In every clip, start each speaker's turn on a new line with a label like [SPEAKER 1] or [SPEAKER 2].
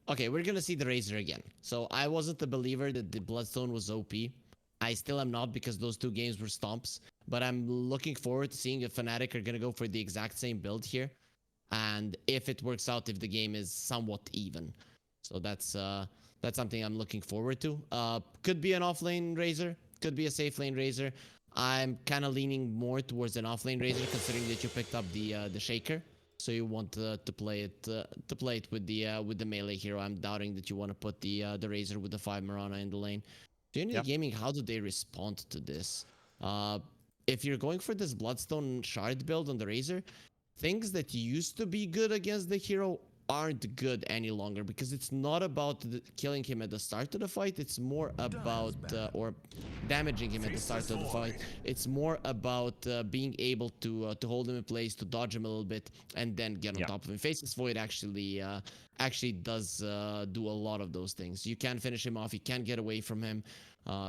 [SPEAKER 1] Okay, we're gonna see the Razor again. So I wasn't a believer that the Bloodstone was OP. I still am not because those two games were stomps. But I'm looking forward to seeing if Fnatic are gonna go for the exact same build here, and if it works out, if the game is somewhat even. So that's something I'm looking forward to. Could be an offlane Razor, could be a safe lane Razor. I'm kind of leaning more towards an offlane Razor, considering that you picked up the Shaker. So you want to play it with the melee hero. I'm doubting that you want to put the Razor with the 5 Mirana in the lane. Unity
[SPEAKER 2] Yeah.
[SPEAKER 1] Gaming, how do they respond to this? Uh, if you're going for this Bloodstone Shard build on the Razor, things that used to be good against the hero aren't good any longer, because it's not about killing him at the start of the fight. It's more about or damaging him at the start of the fight. It's more about being able to hold him in place, to dodge him a little bit, and then get on
[SPEAKER 2] Yeah.
[SPEAKER 1] top of him. Faceless Void actually does do a lot of those things. You can finish him off, you can get away from him.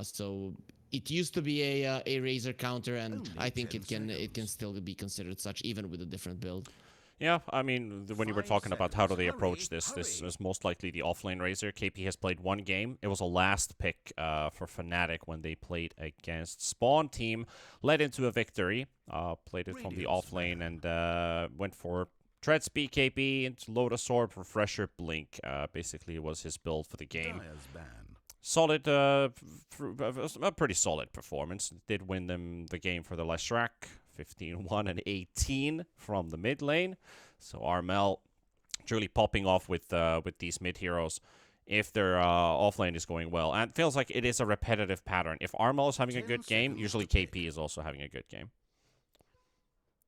[SPEAKER 1] So it used to be a Razor counter, and I think it can still be considered such, even with a different build.
[SPEAKER 2] Yeah, I mean, when you were talking about how do they approach this, this is most likely the offlane Razor. KP has played one game. It was a last pick for Fnatic when they played against Spawn team, led into a victory. Played it from the offlane and went for Tread Speed KP into Lotus Orb, Refresher, Blink. Basically, it was his build for the game. Solid, a pretty solid performance. Did win them the game for the Leshrac. 15-1 and 18 from the mid lane. So Armel truly popping off with these mid heroes if their offlane is going well. And it feels like it is a repetitive pattern. If Armel is having a good game, usually KP is also having a good game.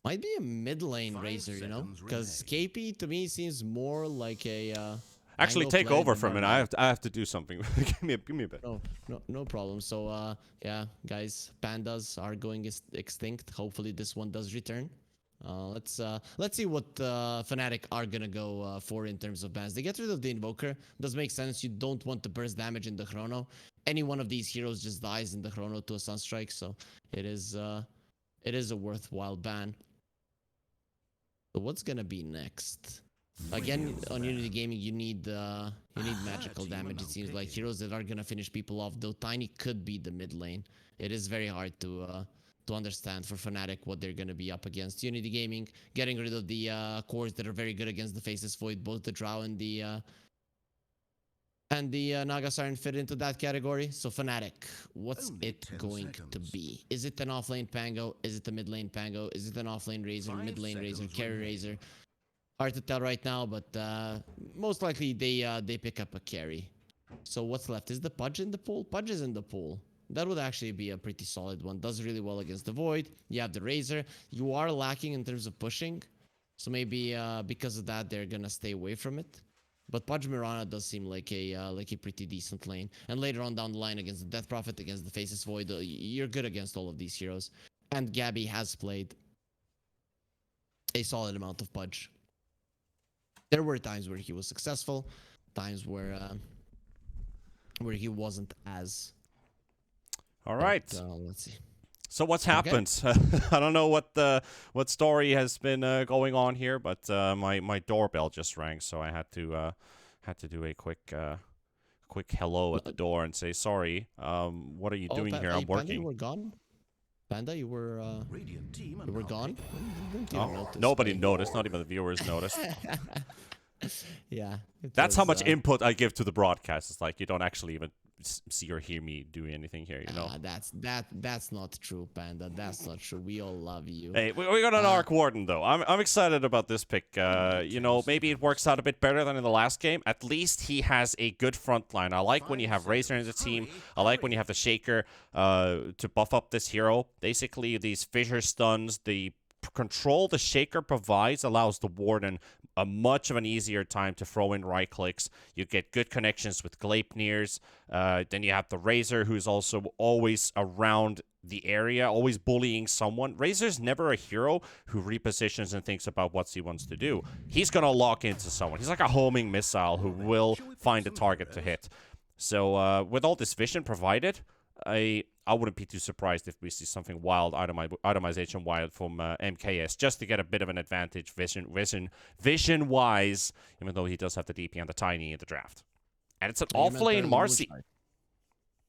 [SPEAKER 1] Might be a mid lane Razor, you know? Because KP to me seems more like a
[SPEAKER 2] Actually,
[SPEAKER 1] Mango
[SPEAKER 2] take
[SPEAKER 1] play
[SPEAKER 2] over
[SPEAKER 1] than
[SPEAKER 2] from it.
[SPEAKER 1] Armel.
[SPEAKER 2] I have to do something. give me a bit.
[SPEAKER 1] No problem. So yeah, guys, pandas are going extinct. Hopefully this one does return. Let's see what Fnatic are gonna go for in terms of bans. They get rid of the Invoker. Does make sense. You don't want to burst damage in the Chrono. Any one of these heroes just dies in the Chrono to a Sunstrike, so it is a worthwhile ban. So what's gonna be next? Again, on Unity Gaming, you need magical damage. It seems like heroes that are gonna finish people off. Though Tiny could be the mid lane. It is very hard to understand for Fnatic what they're gonna be up against. Unity Gaming getting rid of the cores that are very good against the Faceless Void. Both the Drow and the Naga Siren fit into that category. So Fnatic, what's it going to be? Is it an offlane Pango? Is it a mid lane Pango? Is it an offlane Razor, mid lane Razor, carry Razor? Hard to tell right now, but most likely they pick up a carry. So what's left? Is the Pudge in the pool? Pudge is in the pool. That would actually be a pretty solid one. Does really well against the Void. You have the Razor. You are lacking in terms of pushing. So maybe because of that, they're gonna stay away from it. But Pudge Mirana does seem like a pretty decent lane. And later on down the line against the Death Prophet, against the Faceless Void, you're good against all of these heroes. And Gabby has played a solid amount of Pudge. There were times where he was successful, times where he wasn't as.
[SPEAKER 2] All right.
[SPEAKER 1] Let's see.
[SPEAKER 2] So what's happened? Okay. I don't know what story has been going on here, but my doorbell just rang, so I had to do a quick hello at the door and say sorry. What are you doing here? I'm working.
[SPEAKER 1] Panda, you were gone. Panda, you were gone.
[SPEAKER 2] Oh, nobody noticed. Not even the viewers noticed.
[SPEAKER 1] Yeah.
[SPEAKER 2] That's how much input I give to the broadcast. It's like you don't actually even see or hear me doing anything here, you know?
[SPEAKER 1] That's not true, Panda. That's not true. We all love you.
[SPEAKER 2] Hey, we got an Arc Warden, though. I'm excited about this pick. You know, maybe it works out a bit better than in the last game. At least he has a good front line. I like when you have Razor in the team. I like when you have the Shaker to buff up this hero. Basically, these fissure stuns, the control the Shaker provides allows the Warden a much of an easier time to throw in right clicks. You get good connections with Gleipnirs. Then you have the Razor, who's also always around the area, always bullying someone. Razor's never a hero who repositions and thinks about what he wants to do. He's going to lock into someone. He's like a homing missile who will find a target to hit. So with all this vision provided, I wouldn't be too surprised if we see something wild, itemization wild from MKS, just to get a bit of an advantage vision-wise, even though he does have the DP and the Tiny in the draft. And it's an off-lane Marcy.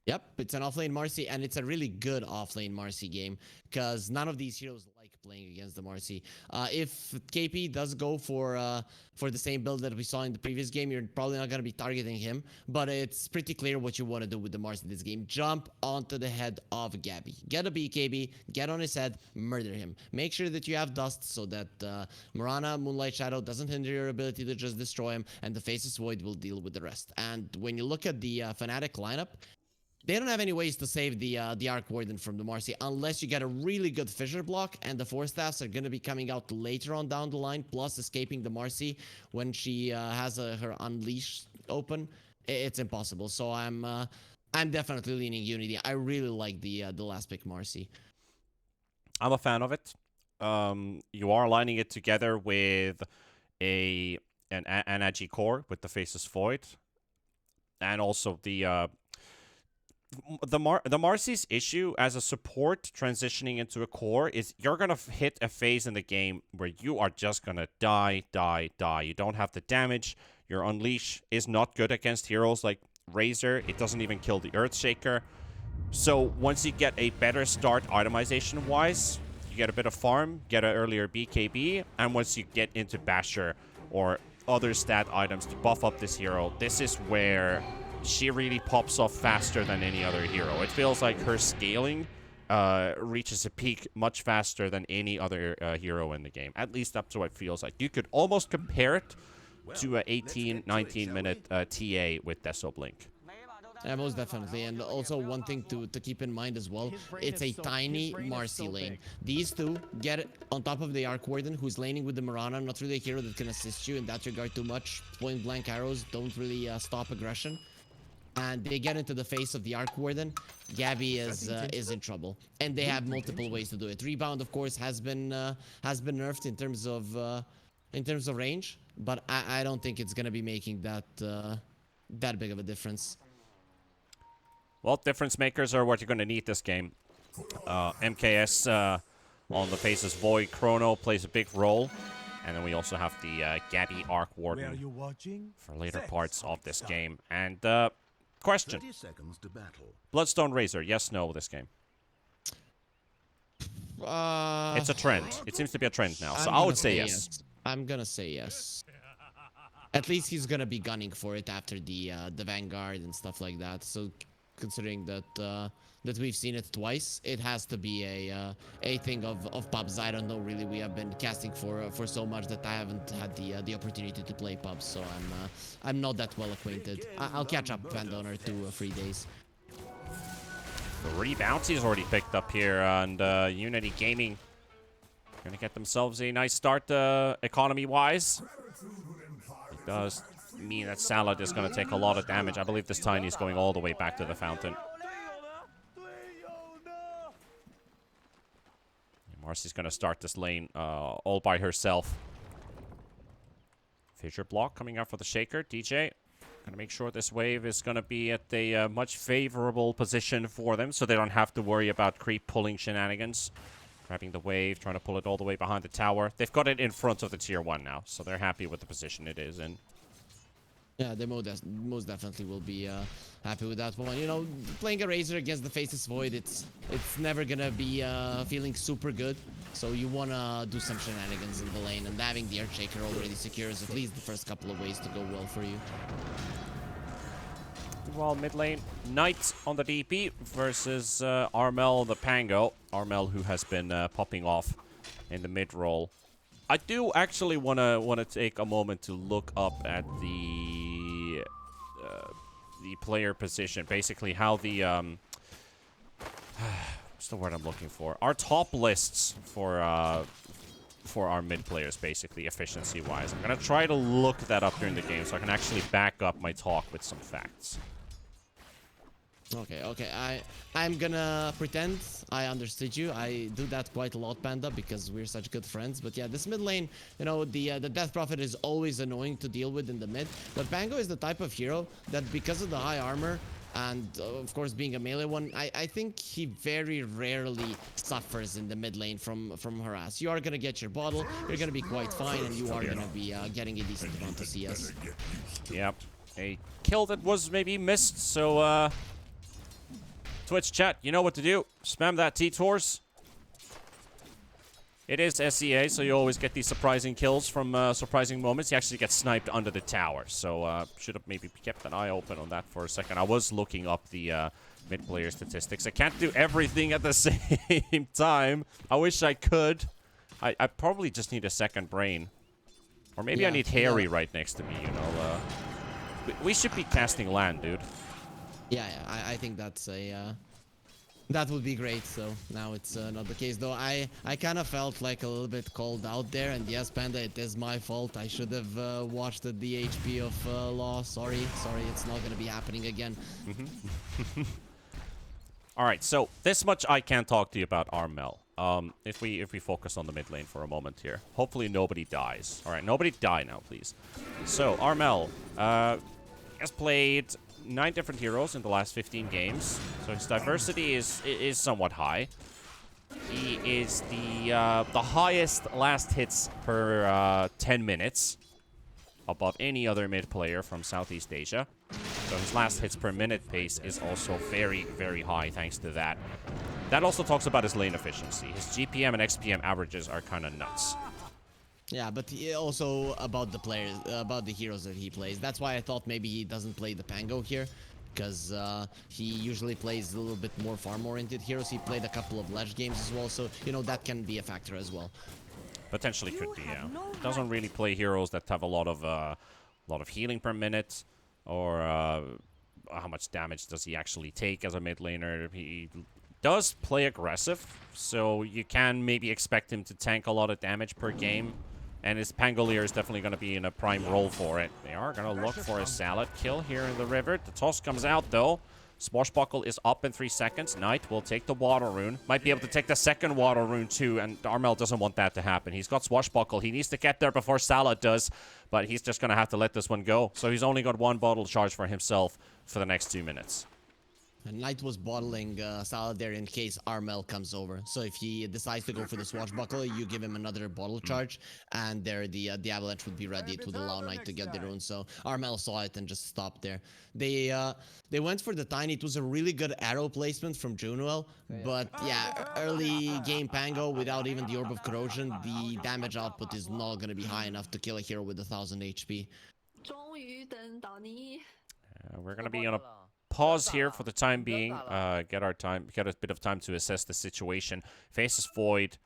[SPEAKER 1] Yep, it's an off-lane Marcy, and it's a really good off-lane Marcy game, because none of these heroes like playing against the Marcy. If KP does go for the same build that we saw in the previous game, you're probably not going to be targeting him, but it's pretty clear what you want to do with the Marcy in this game. Jump onto the head of Gabby. Get a BKB, get on his head, murder him. Make sure that you have dust so that Mirana, Moonlight Shadow doesn't hinder your ability to just destroy him, and the Faceless Void will deal with the rest. And when you look at the Fnatic lineup, they don't have any ways to save the Arc Warden from the Marcy unless you get a really good Fissure block, and the Force Staffs are going to be coming out later on down the line, plus escaping the Marcy when she has her Unleash open. It's impossible. So I'm definitely leaning Unity. I really like the last pick Marcy.
[SPEAKER 2] I'm a fan of it. You are lining it together with an Agi core with the Faceless Void, and also the Marcy's issue as a support transitioning into a core is you're going to hit a phase in the game where you are just going to die. You don't have the damage. Your Unleash is not good against heroes like Razor. It doesn't even kill the Earthshaker. So once you get a better start itemization-wise, you get a bit of farm, get an earlier BKB, and once you get into Basher or other stat items to buff up this hero, this is where she really pops off faster than any other hero. It feels like her scaling reaches a peak much faster than any other hero in the game. At least that's what it feels like. You could almost compare it to an 18, 19-minute TA with Desoblink.
[SPEAKER 1] Yeah, most definitely. And also one thing to keep in mind as well, it's a tiny Marcy lane. These two get it on top of the Arc Warden, who's laning with the Mirana, not really a hero that can assist you in that regard too much. Point blank arrows don't really stop aggression. And they get into the face of the Arc Warden. Gabby is in trouble, and they have multiple ways to do it. Rebound, of course, has been nerfed in terms of range, but I don't think it's gonna be making that big of a difference.
[SPEAKER 2] Well, difference makers are what you're gonna need this game. MKS on the Faceless Void Chrono plays a big role. And then we also have the Gabby Arc Warden for later parts of this game. And question. Bloodstone Razor, yes, no, this game? It's a trend. It seems to be a trend now, so I would say yes.
[SPEAKER 1] I'm gonna say yes. At least he's gonna be gunning for it after the Vanguard and stuff like that. So considering that that we've seen it twice, it has to be a thing of pubs. I don't know really. We have been casting for so much that I haven't had the opportunity to play pubs, so I'm not that well acquainted. I'll catch up Panda on 2 or 3 days.
[SPEAKER 2] 3 bounties already picked up here, and Unity Gaming gonna get themselves a nice start economy-wise. It does mean that Salad is gonna take a lot of damage. I believe this Tiny is going all the way back to the fountain. Marcy's gonna start this lane all by herself. Fissure block coming out for the Shaker. DJ gonna make sure this wave is gonna be at a much favorable position for them, so they don't have to worry about creep pulling shenanigans. Grabbing the wave, trying to pull it all the way behind the tower. They've got it in front of the tier 1 now, so they're happy with the position it is in.
[SPEAKER 1] Yeah, they most definitely will be happy with that one. You know, playing a Razor against the Faceless Void, it's never gonna be feeling super good. So you wanna do some shenanigans in the lane, and having the Earthshaker already secures at least the first couple of ways to go well for you.
[SPEAKER 2] Well, mid lane, Knight on the DP versus Armel the Pango. Armel, who has been popping off in the mid role. I do actually wanna take a moment to look up at the player position, basically how the what's the word I'm looking for? Our top lists for our mid players, basically efficiency wise. I'm gonna try to look that up during the game so I can actually back up my talk with some facts.
[SPEAKER 1] Okay. I'm gonna pretend I understood you. I do that quite a lot, Panda, because we're such good friends. But yeah, this mid lane, you know, the Death Prophet is always annoying to deal with in the mid. But Pango is the type of hero that, because of the high armor, And of course, being a melee one, I think he very rarely suffers in the mid lane from harass. You are gonna get your bottle, you're gonna be quite fine, and you are gonna be getting a decent amount of CS.
[SPEAKER 2] Yep, a kill that was maybe missed. So Twitch chat, you know what to do. Spam that T-Tors. It is SEA, so you always get these surprising kills from surprising moments. You actually get sniped under the tower, so should have maybe kept an eye open on that for a second. I was looking up the mid-player statistics. I can't do everything at the same time. I wish I could. I probably just need a second brain. Or maybe I need Harry right next to me, you know. We should be casting land, dude.
[SPEAKER 1] Yeah, I think that's a... that would be great, so now it's not the case. Though I kind of felt like a little bit called out there, and yes, Panda, it is my fault. I should have watched the HP of Law. Sorry, it's not gonna be happening again.
[SPEAKER 2] Alright, so this much I can talk to you about Armel. If we focus on the mid lane for a moment here. Hopefully nobody dies. Alright, nobody die now, please. So, Armel has played 9 different heroes in the last 15 games, so his diversity is somewhat high. He is the highest last hits per 10 minutes, above any other mid player from Southeast Asia. So his last hits per minute pace is also very, very high thanks to that. That also talks about his lane efficiency. His GPM and XPM averages are kind of nuts.
[SPEAKER 1] Yeah, but also about the players, about the heroes that he plays. That's why I thought maybe he doesn't play the Pango here, because he usually plays a little bit more farm-oriented heroes. He played a couple of Ledge games as well, so, you know, that can be a factor as well.
[SPEAKER 2] Potentially could be, yeah. Doesn't really play heroes that have a lot of healing per minute, or how much damage does he actually take as a mid laner. He does play aggressive, so you can maybe expect him to tank a lot of damage per game. And his Pangolier is definitely going to be in a prime role for it. They are going to look for a salad kill here in the river. The toss comes out, though. Swashbuckle is up in 3 seconds. Knight will take the Water Rune. Might be able to take the second Water Rune, too. And Armel doesn't want that to happen. He's got Swashbuckle. He needs to get there before Salad does. But he's just going to have to let this one go. So he's only got 1 bottle charge for himself for the next 2 minutes.
[SPEAKER 1] And Knight was bottling Salad there in case Armel comes over. So if he decides to go for the Swashbuckle, you give him another bottle charge, and there the Avalanche would be ready to allow Knight to get the rune. So Armel saw it and just stopped there. They went for the Tiny. It was a really good arrow placement from Junuel, but yeah, early game Pango without even the Orb of Corrosion, the damage output is not going to be high enough to kill a hero with 1000 HP.
[SPEAKER 2] We're going to be on a pause here for the time being. Get a bit of time to assess the situation. Faces Void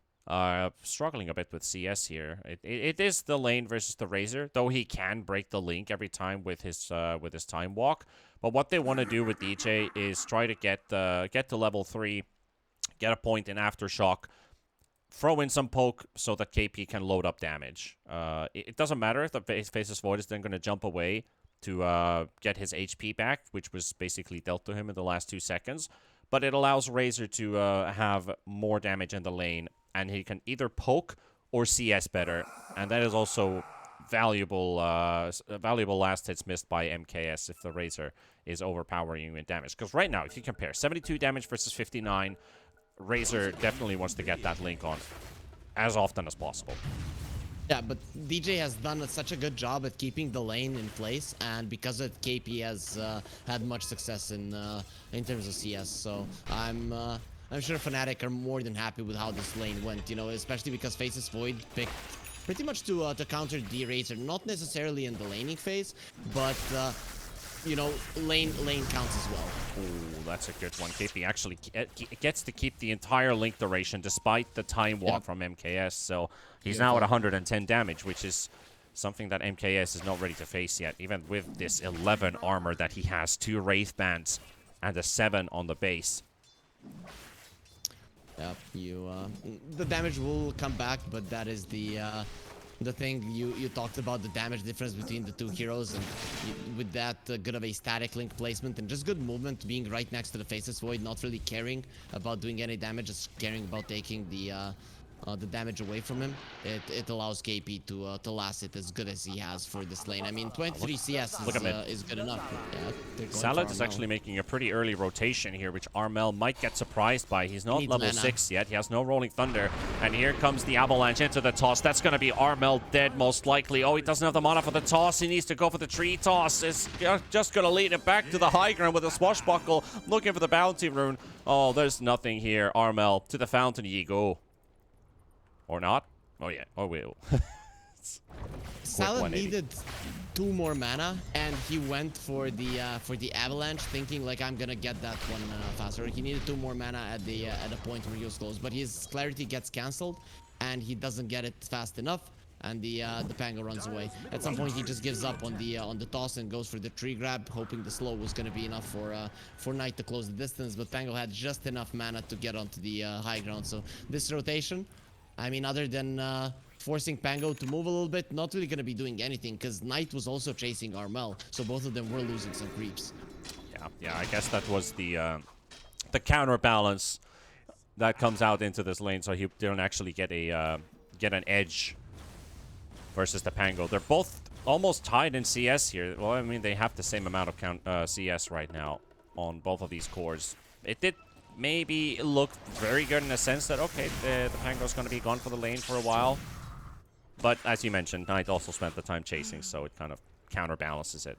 [SPEAKER 2] struggling a bit with CS here. It is the lane versus the Razor, though he can break the link every time with his time walk. But what they want to do with DJ is try to get to level 3, get a point in Aftershock, throw in some poke so that KP can load up damage. It doesn't matter if the Faces Void is then going to jump away to get his HP back, which was basically dealt to him in the last 2 seconds. But it allows Razor to have more damage in the lane, and he can either poke or CS better. And that is also valuable last hits missed by MKS if the Razor is overpowering you in damage. Because right now, if you compare 72 damage versus 59, Razor definitely wants to get that link on as often as possible.
[SPEAKER 1] Yeah, but DJ has done such a good job at keeping the lane in place, and because of KP has had much success in terms of CS. So I'm sure Fnatic are more than happy with how this lane went. You know, especially because Faces Void picked pretty much to counter the Razor, not necessarily in the laning phase, but you know, lane counts as well.
[SPEAKER 2] Oh, that's a good one. KP actually gets to keep the entire link duration despite the time walk from MKS. So he's now at 110 damage, which is something that MKS is not ready to face yet, even with this 11 armor that he has, 2 Wraith Bands, and a 7 on the base.
[SPEAKER 1] Yep, the damage will come back, but that is the thing you talked about, the damage difference between the 2 heroes, and with that good of a static link placement and just good movement, being right next to the Faces Void, not really caring about doing any damage, just caring about taking the the damage away from him, it allows KP to last it as good as he has for this lane. I mean, 23 CS is good enough. Yeah,
[SPEAKER 2] Salad is actually making a pretty early rotation here, which Armel might get surprised by. He's not level 6 yet. He has no Rolling Thunder. And here comes the Avalanche into the toss. That's going to be Armel dead, most likely. Oh, he doesn't have the mana for the toss. He needs to go for the tree toss. It's just going to lead him back to the high ground with a swashbuckle, looking for the bounty rune. Oh, there's nothing here. Armel, to the fountain ye go. Or not? Oh, yeah. Oh, will.
[SPEAKER 1] Salad needed 2 more mana, and he went for the Avalanche, thinking like, I'm gonna get that one faster. He needed 2 more mana at the point where he was close, but his clarity gets cancelled, and he doesn't get it fast enough, and the Pango runs away. At some point, he just gives up on the toss and goes for the tree grab, hoping the slow was gonna be enough for Knight to close the distance. But Pango had just enough mana to get onto the high ground. So this rotation, I mean, other than forcing Pango to move a little bit, not really going to be doing anything, because Knight was also chasing Armel, so both of them were losing some creeps.
[SPEAKER 2] Yeah, I guess that was the counterbalance that comes out into this lane, so he didn't actually get an edge versus the Pango. They're both almost tied in CS here. Well, I mean, they have the same amount of CS right now on both of these cores. It did maybe look very good in the sense that, okay, the Pango's going to be gone for the lane for a while. But as you mentioned, Knight also spent the time chasing, so it kind of counterbalances it.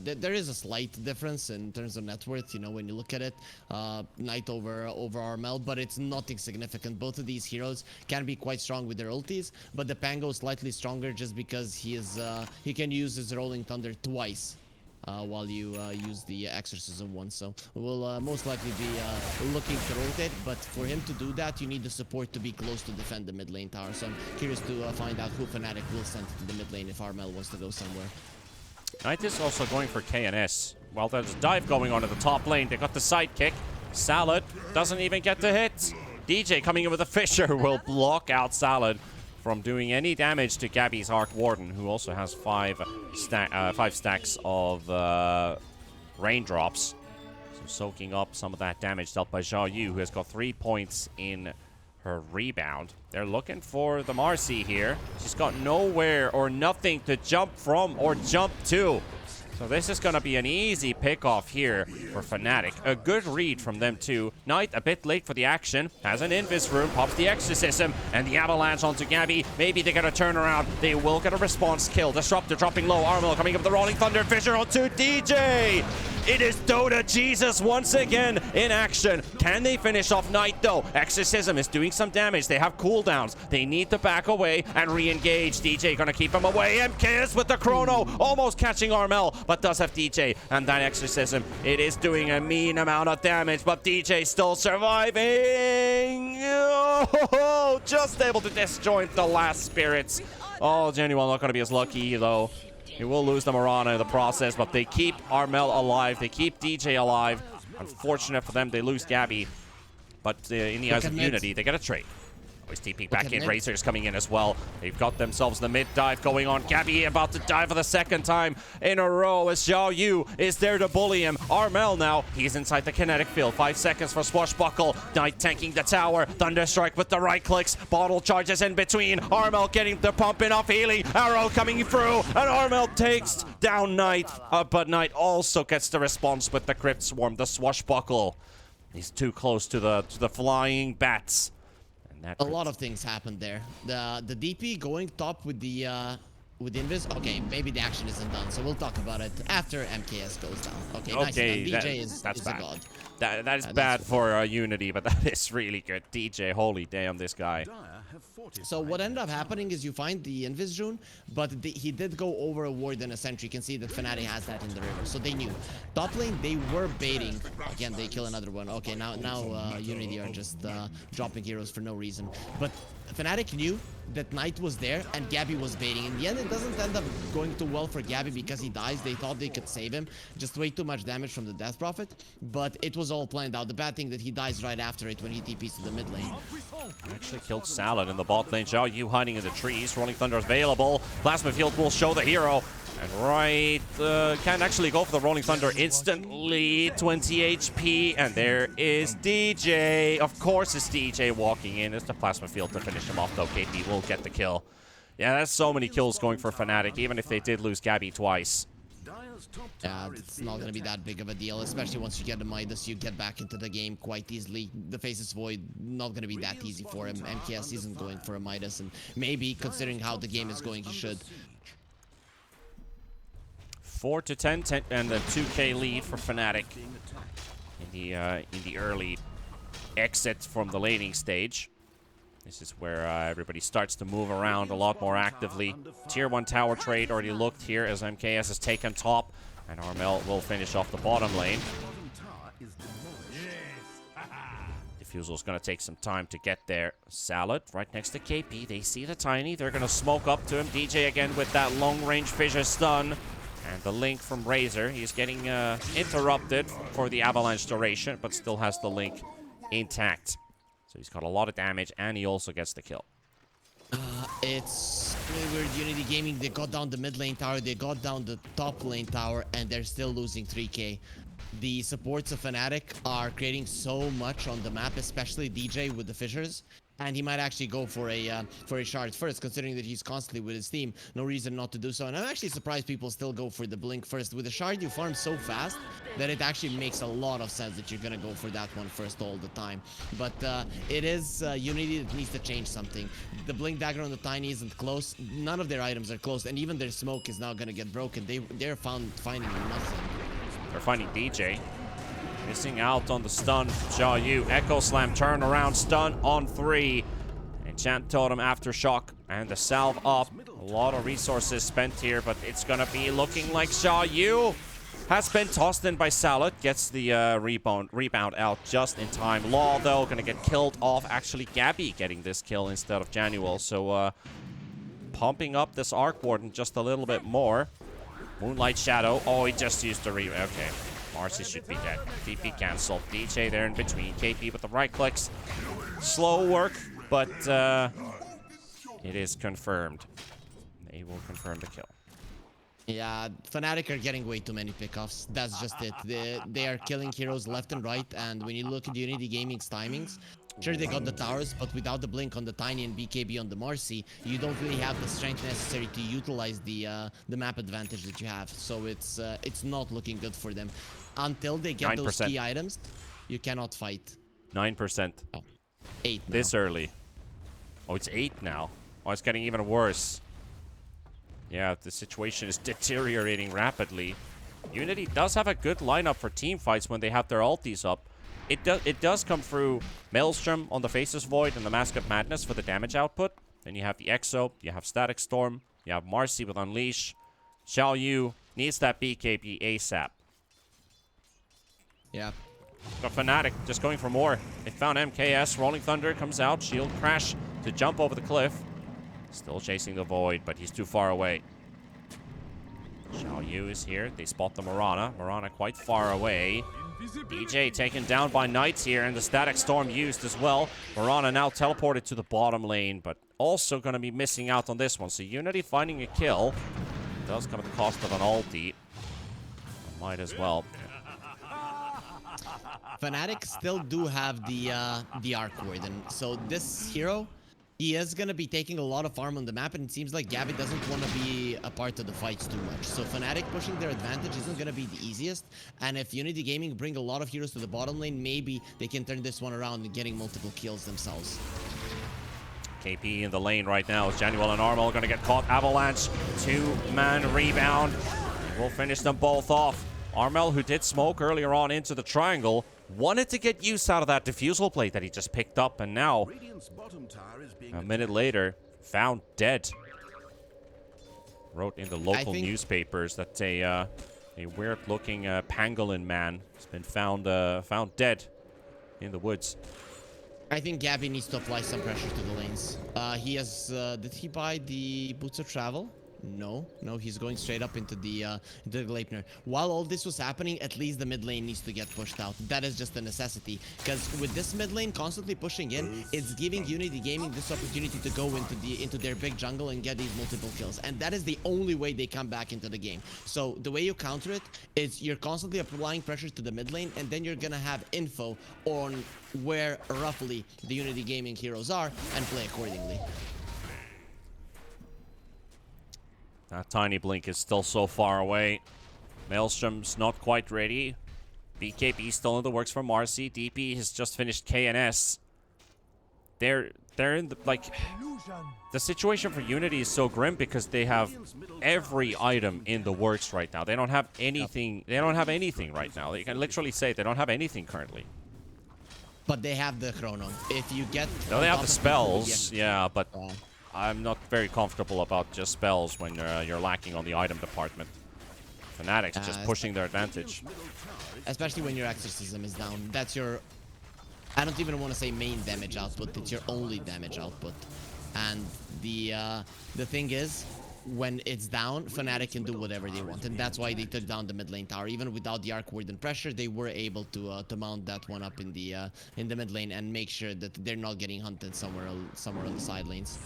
[SPEAKER 1] There is a slight difference in terms of net worth, you know, when you look at it. Knight over Armel, but it's nothing significant. Both of these heroes can be quite strong with their ultis, but the Pango is slightly stronger just because he can use his Rolling Thunder twice. While you use the Exorcism once. So we'll most likely be looking to rotate, but for him to do that, you need the support to be close to defend the mid lane tower. So I'm curious to find out who Fnatic will send to the mid lane if Armel wants to go somewhere.
[SPEAKER 2] Knight is also going for KNS. While there's a dive going on at the top lane, they got the sidekick. Salad doesn't even get the hit. DJ coming in with a Fissure will block out Salad from doing any damage to Gabby's Arc Warden, who also has 5 stacks of raindrops. So soaking up some of that damage dealt by Zhao Yu, who has got 3 points in her rebound. They're looking for the Marcy here. She's got nowhere or nothing to jump from or jump to. So this is going to be an easy pick-off here for Fnatic. A good read from them too. Knight a bit late for the action. Has an Invis room, pops the Exorcism, and the Avalanche onto Gabby. Maybe they get a turnaround. They will get a response kill. Disruptor dropping low. Armel coming up with the Rolling Thunder. Fissure onto DJ. It is Dota Jesus once again in action. Can they finish off Knight though? Exorcism is doing some damage. They have cooldowns. They need to back away and re-engage. DJ gonna keep him away. MKS with the chrono. Almost catching Armel, but does have DJ. And that Exorcism, it is doing a mean amount of damage, but DJ still surviving. Oh, just able to disjoint the last spirits. Oh, Genuine not gonna be as lucky though. He will lose the Mirana in the process, but they keep Armel alive. They keep DJ alive. Unfortunate for them, they lose Gabby. But in the eyes of Unity, they get a trade. Always TPing back in. Razor's coming in as well. They've got themselves the mid dive going on. Gabby about to die for the 2nd time in a row as Zhao Yu is there to bully him. Armel now, he's inside the kinetic field. 5 seconds for Swashbuckle. Knight tanking the tower. Thunderstrike with the right clicks. Bottle charges in between. Armel getting the pump enough healing. Arrow coming through. And Armel takes down Knight. But Knight also gets the response with the Crypt Swarm. The Swashbuckle. He's too close to the flying bats.
[SPEAKER 1] A lot of things happened there. The DP going top with the Invis. Okay, maybe the action isn't done, so we'll talk about it after MKS goes down. Okay, nice. DJ is a god.
[SPEAKER 2] That is bad for Unity, but that is really good. DJ, holy damn, this guy.
[SPEAKER 1] So what ended up happening is you find the Invis rune, but he did go over a ward and a sentry. You can see that Fnatic has that in the river, so they knew. Top lane, they were baiting. Again, they kill another one. Okay, now Unity are just dropping heroes for no reason. But Fnatic knew that Knight was there and Gabby was baiting. In the end, it doesn't end up going too well for Gabby because he dies. They thought they could save him. Just way too much damage from the Death Prophet. But it was all planned out. The bad thing that he dies right after it when he TPs to the mid lane.
[SPEAKER 2] Actually killed Salad in the bot lane. Zhao Yu hiding in the trees. Rolling Thunder is available. Plasma Field will show the hero. And right, can actually go for the Rolling Thunder instantly. 20 HP, and there is DJ. Of course it's DJ walking in. It's the plasma field to finish him off, though. KP will get the kill. Yeah, that's so many kills going for Fnatic, even if they did lose Gabby twice.
[SPEAKER 1] Yeah, it's not going to be that big of a deal, especially once you get the Midas, you get back into the game quite easily. The Faceless Void, not going to be that easy for him. MKS isn't going for a Midas, and maybe, considering how the game is going, he should.
[SPEAKER 2] 4 to 10, and a 2k lead for Fnatic in the early exit from the laning stage. This is where everybody starts to move around a lot more actively. Tier 1 tower trade already looked here as MKS has taken top, and Armel will finish off the bottom lane. Diffusal's going to take some time to get there. Salad right next to KP. They see the Tiny. They're going to smoke up to him. DJ again with that long-range fissure stun. And the link from Razor. He's getting interrupted for the avalanche duration, but still has the link intact. So he's got a lot of damage, and he also gets the kill.
[SPEAKER 1] It's really weird. Unity Gaming, they got down the mid lane tower, they got down the top lane tower, and they're still losing 3k. The supports of Fnatic are creating so much on the map, especially DJ with the fissures. And he might actually go for a shard first, considering that he's constantly with his team. No reason not to do so. And I'm actually surprised people still go for the blink first. With the shard, you farm so fast that it actually makes a lot of sense that you're gonna go for that one first all the time. But it is Unity that needs to change something. The blink dagger on the Tiny isn't close. None of their items are close, and even their smoke is now gonna get broken. They're finding nothing.
[SPEAKER 2] They're finding DJ. Missing out on the stun from Xiaoyu. Echo Slam, turn around, stun on 3. Enchant Totem, Aftershock, and the salve up. A lot of resources spent here, but it's gonna be looking like Xiaoyu has been tossed in by Salad. Gets the rebound out just in time. Law, though, gonna get killed off. Actually, Gabby getting this kill instead of Januel. So, pumping up this Arc Warden just a little bit more. Moonlight Shadow. Oh, he just used the rebound. Okay. Marcy should be dead. TP cancelled. DJ there in between. KP with the right clicks. Slow work, but it is confirmed. They will confirm the kill.
[SPEAKER 1] Yeah, Fnatic are getting way too many pickoffs. That's just it. They are killing heroes left and right, and when you look at Unity Gaming's timings, sure, they got the towers, but without the blink on the Tiny and BKB on the Marcy, you don't really have the strength necessary to utilize the map advantage that you have. So it's not looking good for them. Until they get
[SPEAKER 2] 9%.
[SPEAKER 1] those key items, you cannot fight.
[SPEAKER 2] 9%.
[SPEAKER 1] Oh, 8 now.
[SPEAKER 2] This early. Oh, it's 8 now. Oh, it's getting even worse. Yeah, the situation is deteriorating rapidly. Unity does have a good lineup for team fights when they have their ultis up. It does come through Maelstrom on the Faceless Void and the Mask of Madness for the damage output. Then you have the Exo, you have Static Storm, you have Marcy with Unleash. Xiaoyu needs that BKB ASAP.
[SPEAKER 1] Yeah.
[SPEAKER 2] Got Fnatic just going for more. They found MKS. Rolling Thunder comes out. Shield Crash to jump over the cliff. Still chasing the Void, but he's too far away. Xiaoyu is here. They spot the Mirana. Mirana quite far away. DJ taken down by Knights here, and the Static Storm used as well. Mirana now teleported to the bottom lane, but also going to be missing out on this one. So Unity finding a kill. It does come at the cost of an ulti. Might as well.
[SPEAKER 1] Fnatic still do have the Arc Warden. So this hero, he is going to be taking a lot of farm on the map, and it seems like Gabby doesn't want to be a part of the fights too much. So Fnatic pushing their advantage isn't going to be the easiest, and if Unity Gaming bring a lot of heroes to the bottom lane, maybe they can turn this one around and getting multiple kills themselves.
[SPEAKER 2] KP in the lane right now. Januel and Armel going to get caught. Avalanche, 2-man rebound. We'll finish them both off. Armel, who did smoke earlier on into the triangle, wanted to get use out of that diffusal plate that he just picked up, and now, a minute later, found dead. Wrote in the local newspapers that a weird-looking pangolin man has been found dead in the woods.
[SPEAKER 1] I think Gabby needs to apply some pressure to the lanes. He has, did he buy the Boots of Travel? No, he's going straight up into the Gleipnir. While all this was happening, at least the mid lane needs to get pushed out. That is just a necessity. Because with this mid lane constantly pushing in, it's giving Unity Gaming this opportunity to go into their big jungle and get these multiple kills. And that is the only way they come back into the game. So the way you counter it is you're constantly applying pressure to the mid lane, and then you're gonna have info on where roughly the Unity Gaming heroes are and play accordingly.
[SPEAKER 2] That tiny blink is still so far away. Maelstrom's not quite ready. BKB still in the works for Marcy. DP has just finished KNS. They're in the, like, the situation for Unity is so grim because they have every item in the works right now. They don't have anything. They don't have anything right now. You can literally say they don't have anything currently.
[SPEAKER 1] But they have the chrono. If you get...
[SPEAKER 2] No, they have the spells. Yeah, but I'm not very comfortable about just spells when you're lacking on the item department. Fnatic's just pushing their advantage.
[SPEAKER 1] Especially when your exorcism is down. That's your... I don't even want to say main damage output. It's your only damage output. And the thing is, when it's down, Fnatic can do whatever they want. And that's why they took down the mid lane tower. Even without the Arc Ward and pressure, they were able to mount that one up in the mid lane and make sure that they're not getting hunted somewhere on the side lanes.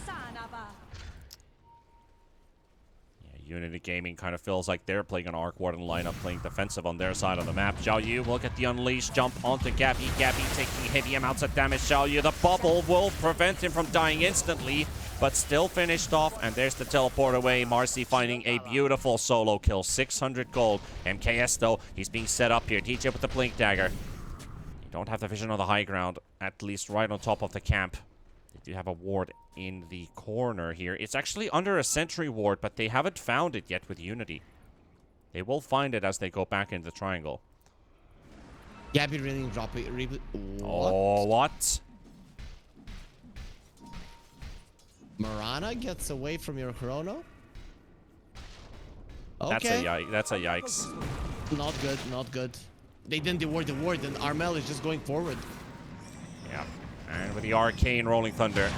[SPEAKER 2] Yeah, Unity Gaming kind of feels like they're playing an Arc Warden lineup, playing defensive on their side of the map. Xiao Yu will get the Unleash, jump onto Gabby. Gabby taking heavy amounts of damage. Xiao Yu, the bubble will prevent him from dying instantly, but still finished off, and there's the teleport away. Marcy finding a beautiful solo kill, 600 gold. MKS, though, he's being set up here. DJ with the Blink Dagger. You don't have the vision on the high ground, at least right on top of the camp. They do have a ward in the corner here. It's actually under a sentry ward, but they haven't found it yet with Unity. They will find it as they go back into the triangle.
[SPEAKER 1] Gabby really dropping...
[SPEAKER 2] Oh, what?
[SPEAKER 1] Mirana gets away from your chrono? Okay.
[SPEAKER 2] That's a yikes.
[SPEAKER 1] Not good, not good. They didn't reward the ward, and Armel is just going forward.
[SPEAKER 2] Yeah. And with the Arcane Rolling Thunder.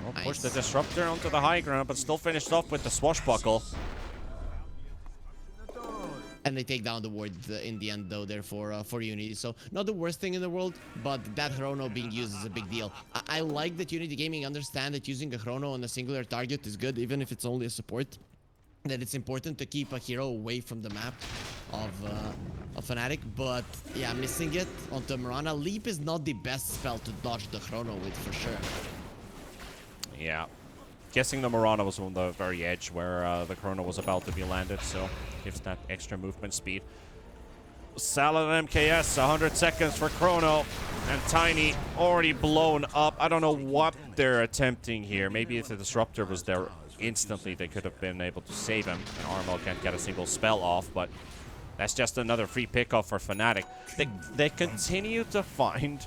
[SPEAKER 2] Well,
[SPEAKER 1] Nice.
[SPEAKER 2] push the Disruptor onto the high ground, but still finished off with the Swashbuckle.
[SPEAKER 1] And they take down the ward in the end, though, there for Unity. So, not the worst thing in the world, but that chrono being used is a big deal. I like that Unity Gaming understand that using a chrono on a singular target is good, even if it's only a support. That it's important to keep a hero away from the map of Fnatic. But, yeah, missing it onto Mirana. Leap is not the best spell to dodge the chrono with, for sure.
[SPEAKER 2] Yeah. Guessing the Mirana was on the very edge where the chrono was about to be landed, so gives that extra movement speed. Salad and MKS, 100 seconds for chrono, and Tiny already blown up. I don't know what they're attempting here. Maybe if the Disruptor was there instantly, they could have been able to save him. And Armel can't get a single spell off, but that's just another free pickoff for Fnatic. They continue to find...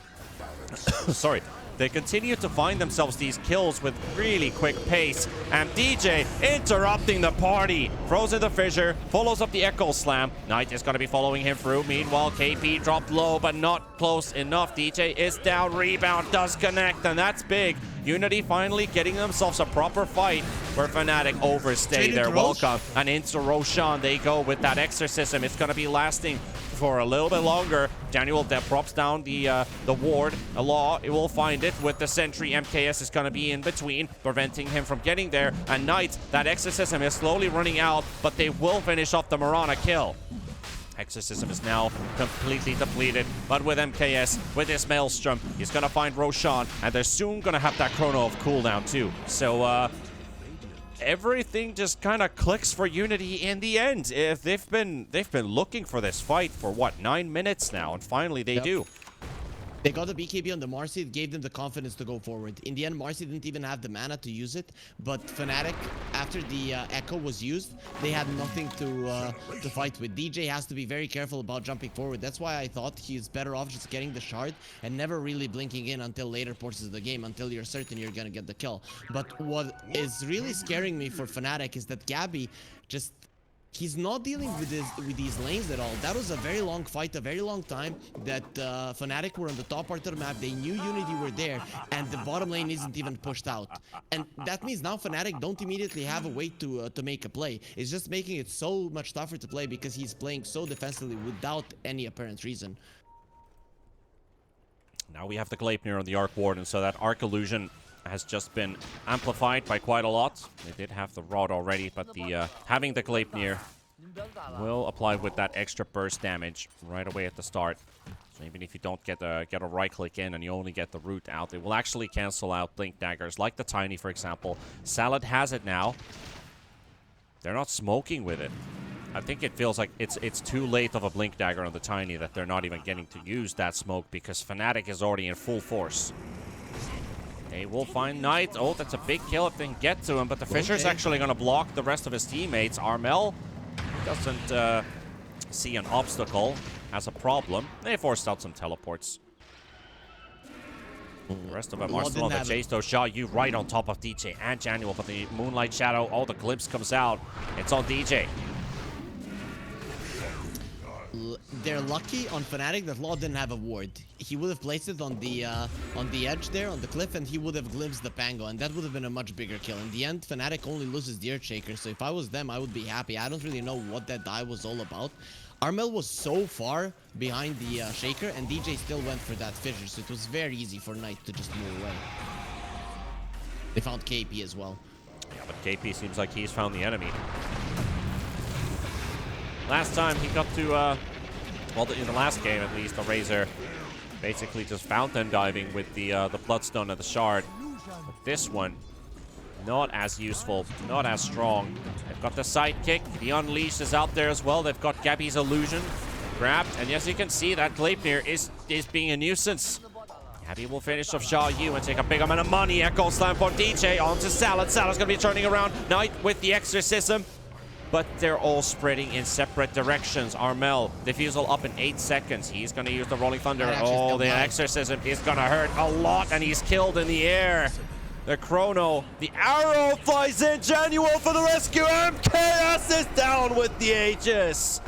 [SPEAKER 2] Sorry. They continue to find themselves these kills with really quick pace. And DJ interrupting the party. Throws in the fissure, follows up the Echo Slam. Knight is going to be following him through. Meanwhile, KP dropped low, but not close enough. DJ is down. Rebound does connect, and that's big. Unity finally getting themselves a proper fight where Fnatic overstay their welcome. And into Roshan they go with that Exorcism. It's going to be lasting for a little bit longer. Daniel that props down the ward. A law, it will find it with the sentry. MKS is going to be in between, preventing him from getting there. And Knight, that Exorcism is slowly running out, but they will finish off the Mirana kill. Exorcism is now completely depleted, but with MKS, with his Maelstrom, he's going to find Roshan, and they're soon going to have that chrono of cooldown too. So, everything just kind of clicks for Unity in the end. If they've been looking for this fight for what, 9 minutes now, and finally they do.
[SPEAKER 1] They got the BKB on the Marcy. It gave them the confidence to go forward. In the end, Marcy didn't even have the mana to use it. But Fnatic, after the Echo was used, they had nothing to fight with. DJ has to be very careful about jumping forward. That's why I thought he's better off just getting the shard and never really blinking in until later portions of the game, until you're certain you're gonna get the kill. But what is really scaring me for Fnatic is that Gabby just he's not dealing with these lanes at all. That was a very long fight, a very long time that Fnatic were on the top part of the map. They knew Unity were there, and the bottom lane isn't even pushed out. And that means now Fnatic don't immediately have a way to make a play. It's just making it so much tougher to play because he's playing so defensively without any apparent reason.
[SPEAKER 2] Now we have the Gleipnir on the Arc Warden, so that Arc Illusion has just been amplified by quite a lot. They did have the Rod already, but the having the Gleipnir will apply with that extra burst damage right away at the start. So even if you don't get a right click in and you only get the root out, it will actually cancel out Blink Daggers, like the Tiny, for example. Salad has it now. They're not smoking with it. I think it feels like it's too late of a Blink Dagger on the Tiny that they're not even getting to use that smoke because Fnatic is already in full force. They will find Knight. Oh, that's a big kill if they can get to him, but the Fisher's actually going to block the rest of his teammates. Armel doesn't see an obstacle as a problem. They forced out some teleports. The rest of them are still on the chase, though. Xiaoyu right on top of DJ and Januel, but the Moonlight Shadow, oh, the glimpse comes out. It's on DJ.
[SPEAKER 1] They're lucky on Fnatic that Law didn't have a ward. He would have placed it on the edge there, on the cliff, and he would have glimpsed the Pango, and that would have been a much bigger kill. In the end, Fnatic only loses the Earthshaker, so if I was them, I would be happy. I don't really know what that die was all about. Armel was so far behind the Shaker, and DJ still went for that Fissure, so it was very easy for Knight to just move away. They found KP as well.
[SPEAKER 2] Yeah, but KP seems like he's found the enemy. Last time he got to, well, in the last game at least, the Razor basically just fountain diving with the Bloodstone and the Shard. But this one, not as useful, not as strong. They've got the sidekick, the Unleashed is out there as well. They've got Gabby's Illusion grabbed, and as you can see, that Gleipnir is being a nuisance. Gabby will finish off Xiaoyu and take a big amount of money. Echo Slam for DJ onto Salad. Salad's gonna be turning around. Knight with the Exorcism. But they're all spreading in separate directions. Armel, Diffusal up in 8 seconds. He's going to use the Rolling Thunder. Oh, the Exorcism is going to hurt a lot, and he's killed in the air. The Chrono, the arrow flies in. Januel for the rescue. MKS is down with the Aegis.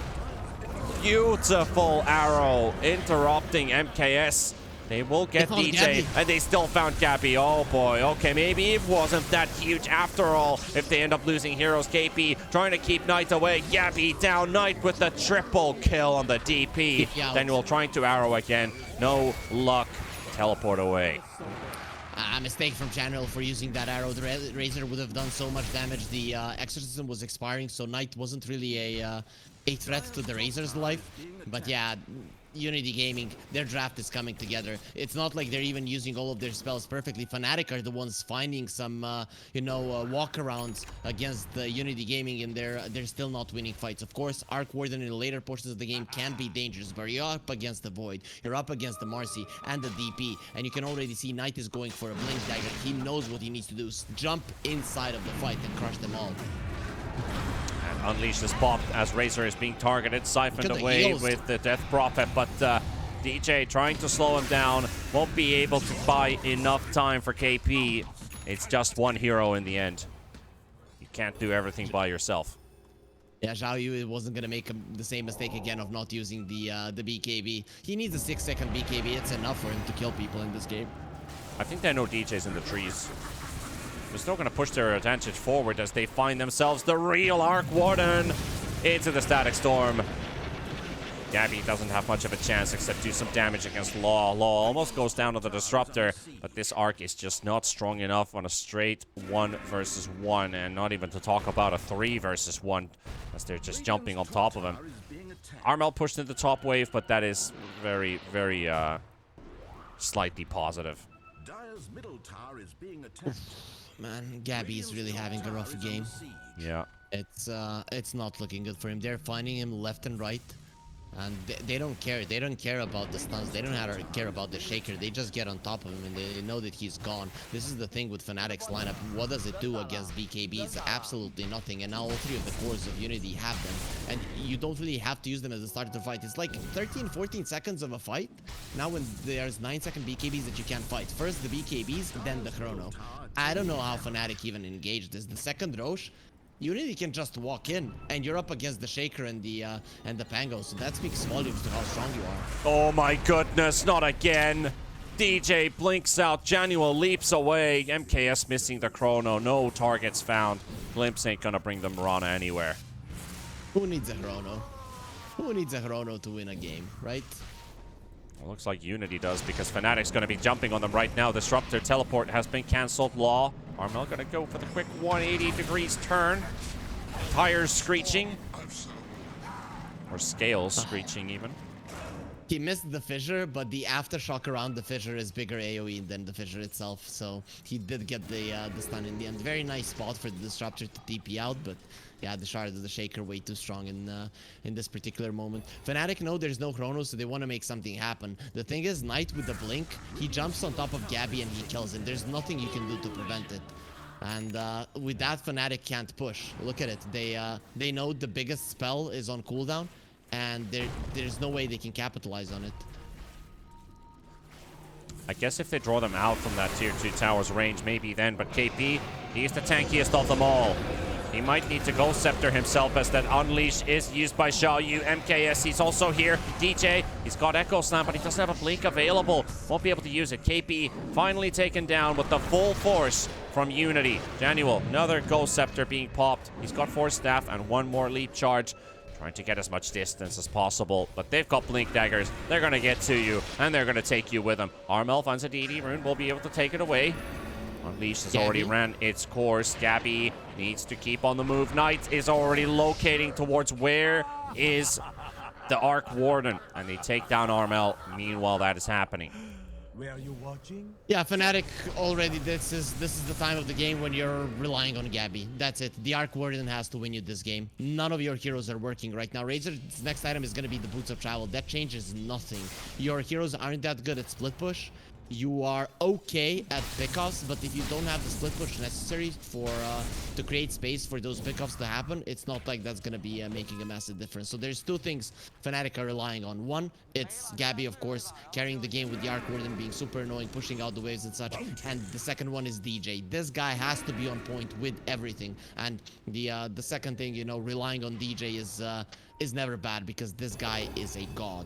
[SPEAKER 2] Beautiful arrow interrupting MKS. They will get DJ,
[SPEAKER 1] Gabby.
[SPEAKER 2] and they still found Gabby. Oh boy, okay, maybe it wasn't that huge after all if they end up losing heroes. KP trying to keep Knight away. Gabby down, Knight with the triple kill on the DP. Daniel trying to arrow again. No luck. Teleport away.
[SPEAKER 1] A mistake from Januel for using that arrow. The Razor would have done so much damage. The Exorcism was expiring, so Knight wasn't really a threat to the Razor's life. But yeah, Unity Gaming, their draft is coming together. It's not like they're even using all of their spells perfectly. Fnatic are the ones finding some, walkarounds against Unity Gaming, and they're still not winning fights. Of course, Arc Warden in the later portions of the game can be dangerous, but you're up against the Void, you're up against the Marcy and the DP, and you can already see Knight is going for a Blink Dagger. He knows what he needs to do, jump inside of the fight and crush them all.
[SPEAKER 2] And Unleash is popped as Razor is being targeted, siphoned away with the Death Prophet, but DJ trying to slow him down, won't be able to buy enough time for KP. It's just one hero in the end. You can't do everything by yourself.
[SPEAKER 1] Yeah, Xiaoyu wasn't going to make the same mistake again of not using the BKB. He needs a 6-second BKB. It's enough for him to kill people in this game.
[SPEAKER 2] I think they know DJ's in the trees. They're still going to push their advantage forward as they find themselves the real Arc Warden into the Static Storm. Gabby doesn't have much of a chance except do some damage against Law. Law almost goes down to the Disruptor, but this Arc is just not strong enough on a straight 1 versus 1, and not even to talk about a 3 versus 1, as they're just jumping on top of him. Armel pushed into the top wave, but that is very, very slightly positive.
[SPEAKER 3] Dire's middle tower is being attacked.
[SPEAKER 1] Man, Gabby is really having a rough game.
[SPEAKER 2] Yeah.
[SPEAKER 1] It's not looking good for him. They're finding him left and right, and they don't care. They don't care about the stuns. They don't care about the Shaker. They just get on top of him, and they know that he's gone. This is the thing with Fnatic's lineup. What does it do against BKBs? Absolutely nothing. And now all 3 of the cores of Unity have them, and you don't really have to use them at the start of the fight. It's like 13-14 seconds of a fight. Now when there's 9-second BKBs that you can't fight. First the BKBs, then the Chrono. I don't know how Fnatic even engaged this. The second Roche, Unity can just walk in, and you're up against the Shaker and the Pango, so that speaks volumes to how strong you are.
[SPEAKER 2] Oh my goodness, not again. DJ blinks out, Janual leaps away, MKS missing the chrono, no targets found. Glimpse ain't gonna bring the Mirana anywhere.
[SPEAKER 1] Who needs a chrono? Who needs a chrono to win a game, right?
[SPEAKER 2] Well, looks like Unity does, because Fnatic's gonna be jumping on them right now. Disruptor teleport has been cancelled. Law, Armel gonna go for the quick 180 degrees turn. Tires screeching. Or scales screeching even.
[SPEAKER 1] He missed the fissure, but the aftershock around the fissure is bigger AoE than the fissure itself, so he did get the stun in the end. Very nice spot for the Disruptor to TP out, but yeah, the Shard of the Shaker way too strong in this particular moment. Fnatic know there's no chrono, so they want to make something happen. The thing is, Knight with the blink, he jumps on top of Gabby and he kills him. There's nothing you can do to prevent it. And with that, Fnatic can't push. Look at it. They know the biggest spell is on cooldown, and there's no way they can capitalize on it.
[SPEAKER 2] I guess if they draw them out from that tier 2 tower's range, maybe then, but KP, he's the tankiest of them all. He might need to go Scepter himself, as that Unleash is used by Xiaoyu. MKS, he's also here. DJ, he's got Echo Slam, but he doesn't have a blink available. Won't be able to use it. KP finally taken down with the full force from Unity. Janual, another Ghost Scepter being popped. He's got 4 staff and 1 more leap charge. Trying to get as much distance as possible, but they've got blink daggers. They're going to get to you, and they're going to take you with them. Armel finds a DD rune, will be able to take it away. Unleash has already ran its course. Gabby needs to keep on the move. Knight is already locating towards where is the Arc Warden, and they take down Armel. Meanwhile, that is happening.
[SPEAKER 3] Where are you watching?
[SPEAKER 1] Yeah, Fnatic already, this is the time of the game when you're relying on Gabby. That's it. The Arc Warden has to win you this game. None of your heroes are working right now. Razor's next item is going to be the Boots of Travel. That changes nothing. Your heroes aren't that good at split push. You are okay at pickoffs, but if you don't have the split push necessary for to create space for those pickoffs to happen, it's not like that's gonna be making a massive difference. So there's 2 things Fnatic are relying on. One, it's Gabby, of course, carrying the game with the Arc Warden being super annoying, pushing out the waves and such. And the second one is DJ. This guy has to be on point with everything. And the second thing, you know, relying on DJ is never bad, because this guy is a god.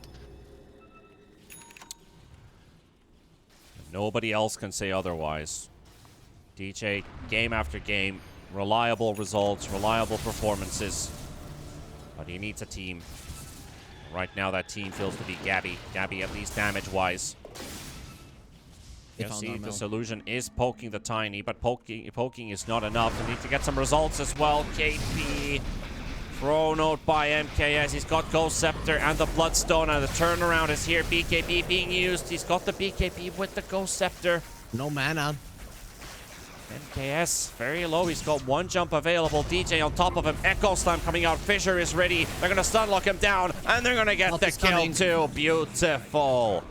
[SPEAKER 2] Nobody else can say otherwise. DJ, game after game, reliable results, reliable performances. But he needs a team. Right now, that team feels to be Gabby. Gabby, at least damage-wise. You see, the solution is poking the Tiny, but poking is not enough. They need to get some results as well. KP thrown out by MKS. He's got Ghost Scepter and the Bloodstone, and the turnaround is here. BKB being used. He's got the BKB with the Ghost Scepter.
[SPEAKER 1] No mana.
[SPEAKER 2] MKS very low. He's got 1 jump available. DJ on top of him. Echo Slam coming out. Fissure is ready. They're going to stun lock him down, and they're going to get the kill too. Beautiful.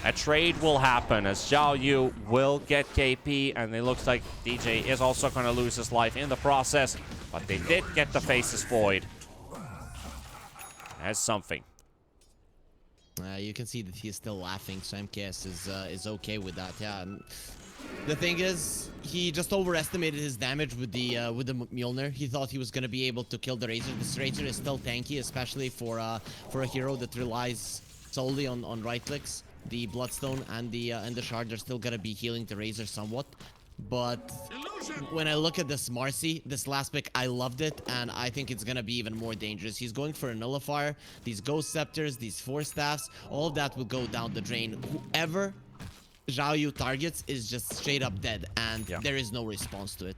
[SPEAKER 2] A trade will happen as Xiaoyu will get KP, and it looks like DJ is also going to lose his life in the process. But they did get the Faces Void as something.
[SPEAKER 1] You can see that he is still laughing, so MKS is okay with that. Yeah. The thing is, he just overestimated his damage with the Mjolnir. He thought he was going to be able to kill the Razor. This Razor is still tanky, especially for a hero that relies solely on right clicks. The Bloodstone and the Shard are still going to be healing the Razor somewhat. But when I look at this Marcy, this last pick, I loved it, and I think it's gonna be even more dangerous. He's going for a Nullifier, these Ghost Scepters, these 4 staffs, all of that will go down the drain. Whoever Xiaoyu targets is just straight up dead, and there is no response to it.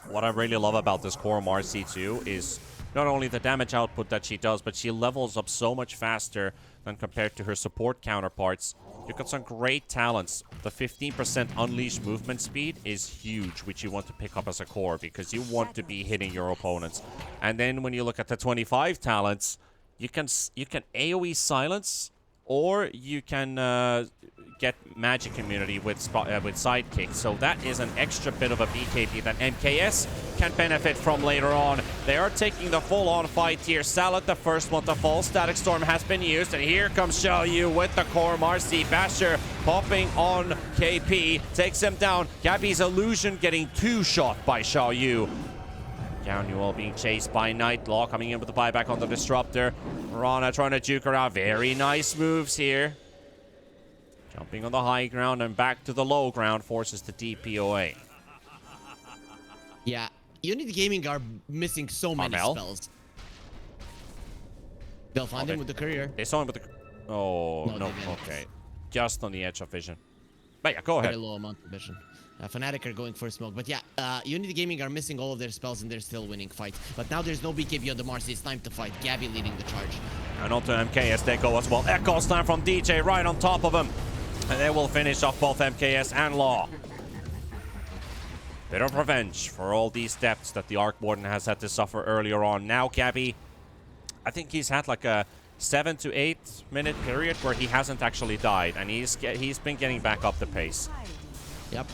[SPEAKER 2] What I really love about this core Marcy too is not only the damage output that she does, but she levels up so much faster than compared to her support counterparts. You've got some great talents. The 15% Unleash movement speed is huge, which you want to pick up as a core, because you want to be hitting your opponents. And then when you look at the 25 talents, you can AoE silence or you can get magic immunity with sidekick. So that is an extra bit of a BKB that MKS can benefit from later on. They are taking the full-on fight here. Salad, the first one to fall. Static Storm has been used, and here comes Xiaoyu with the core. Marcy Basher popping on KP, takes him down. Gabby's illusion getting two-shot by Xiaoyu. Gaunuel being chased by Nightlaw, coming in with the buyback on the Disruptor. Rana trying to juke around. Very nice moves here. Jumping on the high ground and back to the low ground, forces the DPOA.
[SPEAKER 1] Yeah, Unity Gaming are missing so many
[SPEAKER 2] Armel.
[SPEAKER 1] spells. They'll find him with the courier.
[SPEAKER 2] They saw him with the... Oh,
[SPEAKER 1] No,
[SPEAKER 2] no,
[SPEAKER 1] they didn't.
[SPEAKER 2] okay. Just on the edge of vision. But yeah, go ahead.
[SPEAKER 1] Very low amount of vision. Fnatic are going for smoke. But yeah, Unity Gaming are missing all of their spells and they're still winning fights. But now there's no BKB on the Marcy. It's time to fight. Gabby leading the charge.
[SPEAKER 2] And onto MKS they go as well. Echo slam from DJ right on top of him. And they will finish off both MKS and Law. Bit of revenge for all these deaths that the Arc Warden has had to suffer earlier on. Now Gabby, I think he's had like a 7 to 8 minute period where he hasn't actually died. And he's been getting back up the pace.
[SPEAKER 1] Yep.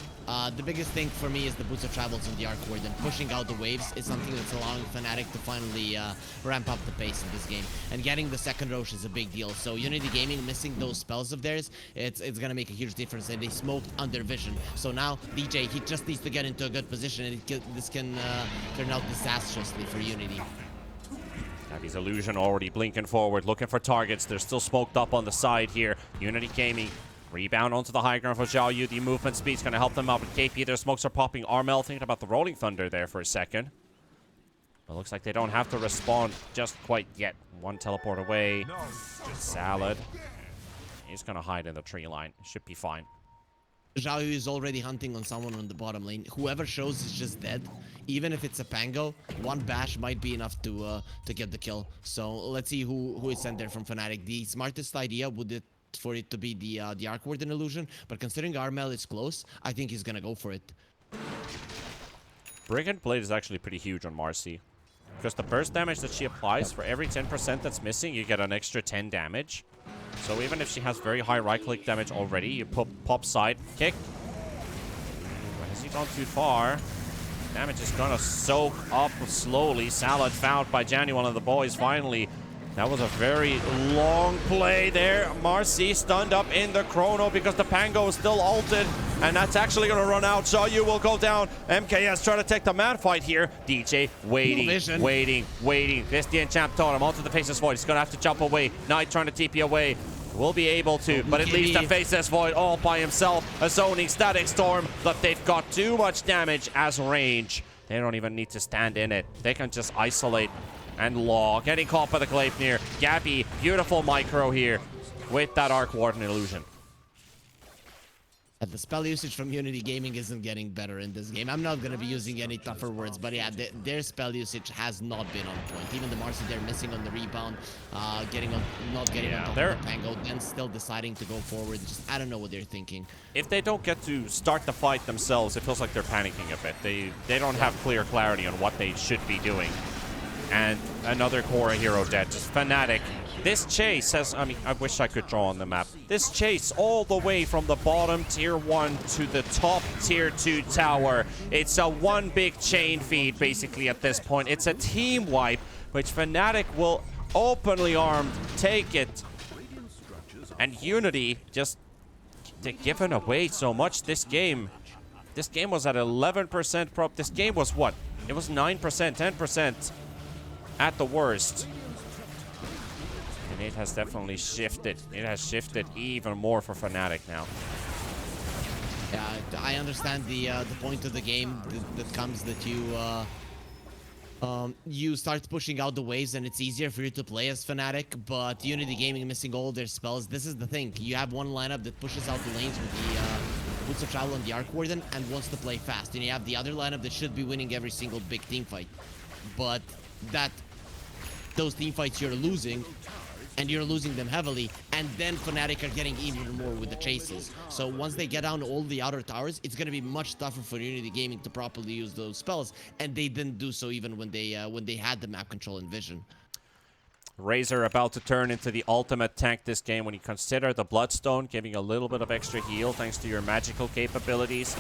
[SPEAKER 1] The biggest thing for me is the boots of travels in the Arc Warden. Pushing out the waves is something that's allowing Fnatic to finally ramp up the pace in this game. And getting the second Roche is a big deal. So Unity Gaming missing those spells of theirs, it's going to make a huge difference. And they smoked under vision. So now DJ, he just needs to get into a good position. And this can turn out disastrously for Unity.
[SPEAKER 2] Gabby's illusion already blinking forward, looking for targets. They're still smoked up on the side here. Unity Gaming. Rebound onto the high ground for Xiaoyu. The movement speed's going to help them out. But KP, their smokes are popping. Armel thinking about the Rolling Thunder there for a second. But looks like they don't have to respond just quite yet. One teleport away. Salad. He's going to hide in the tree line. Should be fine.
[SPEAKER 1] Xiaoyu is already hunting on someone on the bottom lane. Whoever shows is just dead. Even if it's a Pango, one bash might be enough to get the kill. So let's see who is sent there from Fnatic. The smartest idea would for it to be the Arc Warden illusion, but considering Armel is close, I think he's gonna go for it.
[SPEAKER 2] Brigand Blade is actually pretty huge on Marcy. Because the burst damage that she applies, for every 10% that's missing, you get an extra 10 damage. So even if she has very high right-click damage already, you pop side kick. But has he gone too far? Damage is gonna soak up slowly. Salad found by Januel and the boys finally. That was a very long play there. Marcy stunned up in the chrono because the Pango is still ulted. And that's actually going to run out. Xiaoyu will go down. MKS trying to take the mad fight here. DJ waiting. This the enchant totem onto the Faceless Void. He's going to have to jump away. Knight trying to TP away. Will be able to, but it leaves the Faceless Void all by himself. A zoning Static Storm, but they've got too much damage as range. They don't even need to stand in it. They can just isolate. And Law getting caught by the Gleipnir. Gabby, beautiful micro here with that Arc Warden illusion.
[SPEAKER 1] The spell usage from Unity Gaming isn't getting better in this game. I'm not going to be using any tougher words, but yeah, their spell usage has not been on point. Even the Marcy, they're missing on the rebound, not getting on top of the Pango, then still deciding to go forward. Just, I don't know what they're thinking.
[SPEAKER 2] If they don't get to start the fight themselves, it feels like they're panicking a bit. They don't have clear clarity on what they should be doing. And another core hero dead. Just Fnatic. This chase has, I mean, I wish I could draw on the map. This chase all the way from the bottom tier 1 to the top tier 2 tower. It's a one big chain feed basically at this point. It's a team wipe, which Fnatic will openly armed take it. And Unity just given away so much this game. This game was at 11% prop. This game was what? It was 9%, 10%. At the worst. And it has definitely shifted. It has shifted even more for Fnatic now.
[SPEAKER 1] Yeah, I understand the point of the game that comes that you start pushing out the waves and it's easier for you to play as Fnatic, but Unity Gaming missing all their spells. This is the thing. You have one lineup that pushes out the lanes with the Boots of Travel and the Arc Warden and wants to play fast. And you have the other lineup that should be winning every single big team fight. But those team fights you're losing, and you're losing them heavily, and then Fnatic are getting even more with the chases. So once they get down all the outer towers, it's going to be much tougher for Unity Gaming to properly use those spells, and they didn't do so even when they had the map control and vision.
[SPEAKER 2] Razor about to turn into the ultimate tank this game when you consider the Bloodstone giving a little bit of extra heal thanks to your magical capabilities.